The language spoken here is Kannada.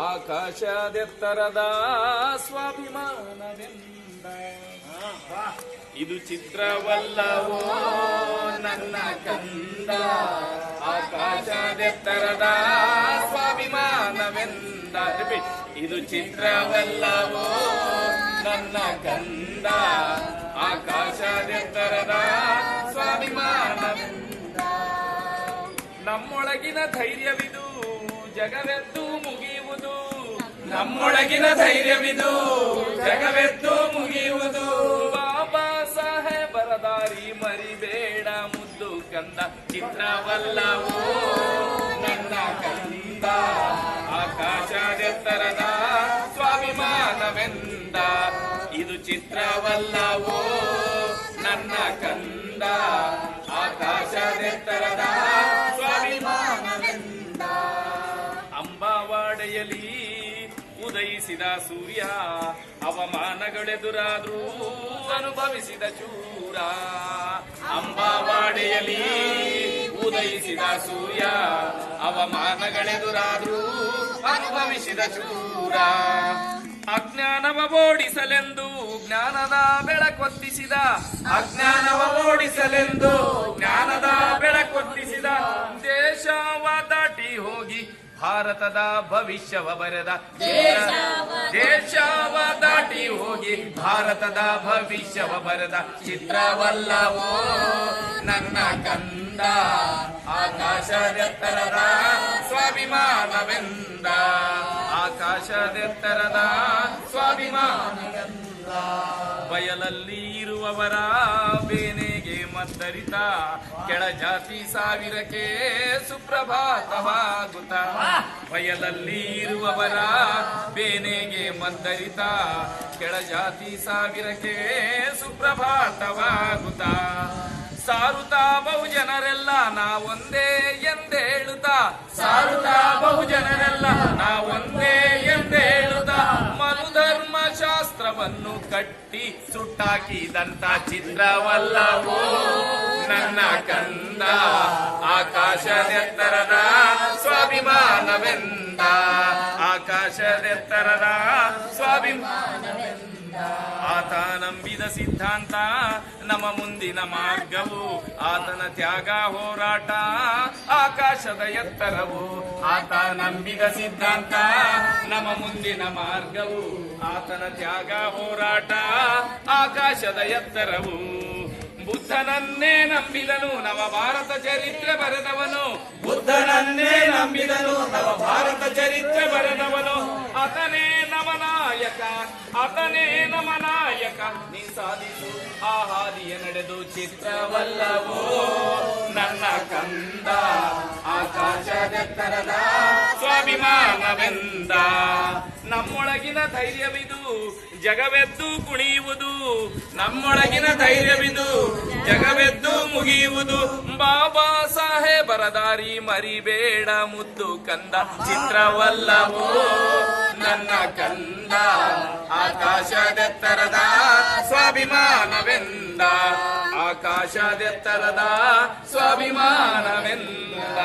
ಆಕಾಶದೆತ್ತರದ ಸ್ವಾಭಿಮಾನವೆಂದ ಇದು ಚಿತ್ರವಲ್ಲವೋ ನನ್ನ ಕಂದ. ಆಕಾಶದೆತ್ತರದ ಸ್ವಾಭಿಮಾನವೆಂದ ಇದು ಚಿತ್ರವಲ್ಲವೋ ನನ್ನ ಕಂದ. ಆಕಾಶದೆತ್ತರದ ಸ್ವಾಭಿಮಾನವೆಂದ ನಮ್ಮೊಳಗಿನ ಧೈರ್ಯವಿದು ಜಗವೆದ್ದು ಮುಗಿಯುವುದು. ನಮ್ಮೊಳಗಿನ ಧೈರ್ಯವಿದು ಜಗವೆದ್ದು ಮುಗಿಯುವುದು. ಬಾಬಾ ಸಾಹೇಬರ ದಾರಿ ಮರಿಬೇಡ ಮುದ್ದು ಕಂದ. ಚಿತ್ರವಲ್ಲವೋ ನನ್ನ ಕಂದ. ಆಕಾಶದೆತ್ತರದ ಸ್ವಾಭಿಮಾನವೆಂದ ಇದು ಚಿತ್ರವಲ್ಲವೋ ನನ್ನ ಕಂದ. ಆಕಾಶದೆತ್ತರದ ಸ್ವಾಭಿಮಾನವೆಂದ ಅಂಬಾವಾಡೆಯಲ್ಲಿ ಉದಯಿಸಿದ ಸೂರ್ಯ ಅವಮಾನಗಳೆದುರಾದ್ರೂ ಅನುಭವಿಸಿದ ಚೂರ. ಅಂಬಾವಾಡೆಯಲ್ಲಿ ಉದಯಿಸಿದ ಸೂರ್ಯ ಅವಮಾನಗಳೆದುರಾದ್ರೂ ಅನುಭವಿಸಿದ ಚೂರ. ಅಜ್ಞಾನವ ಓಡಿಸಲೆಂದು ಜ್ಞಾನದ ಬೆಳಕೊತ್ತಿಸಿದ. ಅಜ್ಞಾನವ ಓಡಿಸಲೆಂದು ಜ್ಞಾನದ ಬೆಳಕೊತ್ತಿಸಿದ. ದೇಶವ ದಾಟಿ ಹೋಗಿ ಭಾರತದ ಭವಿಷ್ಯವ ಬರೆದ. ದೇಶವ ದಾಟಿ ಹೋಗಿ ಭಾರತದ ಭವಿಷ್ಯವ ಬರೆದ ಚಿತ್ರವಲ್ಲವೋ ನನ್ನ ಕಂದ. ಆಕಾಶದೆತ್ತರದ ಸ್ವಾಭಿಮಾನವೆಂದ. ಆಕಾಶದೆತ್ತರದ ಸ್ವಾಭಿಮಾನವೆಂದ ಬಯಲಲ್ಲಿ ಇರುವವರ ಬೇನೆಗೆ ಮದ್ದರಿತ ಕೆಳಜಾತಿ ಸಾವಿರಕ್ಕೆ ಸುಪ್ರಭಾತವಾಗುತ್ತ. ಬಯಲಲ್ಲಿ ಇರುವವರ ಬೇನೆಗೆ ಮದ್ದರಿತ ಕೆಳಜಾತಿ ಸಾವಿರಕ್ಕೆ ಸುಪ್ರಭಾತವಾಗುತ್ತ. ಸಾರುತ್ತಾ ಬಹುಜನರೆಲ್ಲ ನಾವೊಂದೇ ಎಂದೇಳುತ್ತಾ. ಸಾರುತ್ತಾ ಬಹುಜನರೆಲ್ಲ ನಾವೊಂದೇ ಎಂದೇಳುತ್ತಾ ಮನುಧರ್ಮ ಶಾಸ್ತ್ರವನ್ನು ಕಟ್ಟಿ ಸುಟ್ಟಾಕಿದಂತ ಚಿತ್ರವಲ್ಲವೋ ನನ್ನ ಕಂದ. ಆಕಾಶದೆತ್ತರದ ಸ್ವಾಭಿಮಾನವೆಂದ. ಆಕಾಶದೆತ್ತರದ ಸ್ವಾಭಿಮಾನವೆಂದ ಆತ ನಂಬಿದ ಸಿದ್ಧಾಂತ ನಮ್ಮ ಮುಂದಿನ ಮಾರ್ಗವು. ಆತನ ತ್ಯಾಗ ಹೋರಾಟ ಆಕಾಶದ ಎತ್ತರವು. ಆತ ನಂಬಿದ ಸಿದ್ಧಾಂತ ನಮ್ಮ ಮುಂದಿನ ಮಾರ್ಗವು. ಆತನ ತ್ಯಾಗ ಹೋರಾಟ ಆಕಾಶದ ಎತ್ತರವು. ಬುದ್ಧನನ್ನೇ ನಂಬಿದನು ನವ ಭಾರತ ಚರಿತ್ರೆ ಬರೆದವನು. ಬುದ್ಧನನ್ನೇ ನಂಬಿದನು ನವ ಭಾರತ ಚರಿತ್ರೆ ಬರೆದವನು. ಆತನೇ ನಮ ನಾಯಕ, ಆತನೇ ನಮ ನಾಯಕ. ನೀ ಸಾಧಿಸು ಆ ಹಾದಿಯ ನಡೆದು ಚಿತ್ರವಲ್ಲವೋ ನನ್ನ ಕಂದ. ಆಕಾಶದೆತ್ತರದ ಸ್ವಾಭಿಮಾನವೆಂದ ನಮ್ಮೊಳಗಿನ ಧೈರ್ಯವಿದು ಜಗವೆದ್ದು ಕುಣಿಯುವುದು. ನಮ್ಮೊಳಗಿನ ಧೈರ್ಯವಿದು ಜಗವೆದ್ದು ಮುಗಿಯುವುದು. ಬಾಬಾ ಸಾಹೇಬರ ದಾರಿ ಮರಿಬೇಡ ಮುದ್ದು ಕಂದ. ಚಿತ್ರವಲ್ಲವೋ ನನ್ನ ಕಂದ. ಆಕಾಶದೆತ್ತರದ ಸ್ವಾಭಿಮಾನವೆಂದ. ಆಕಾಶದೆತ್ತರದ ಸ್ವಾಭಿಮಾನವೆಂದ.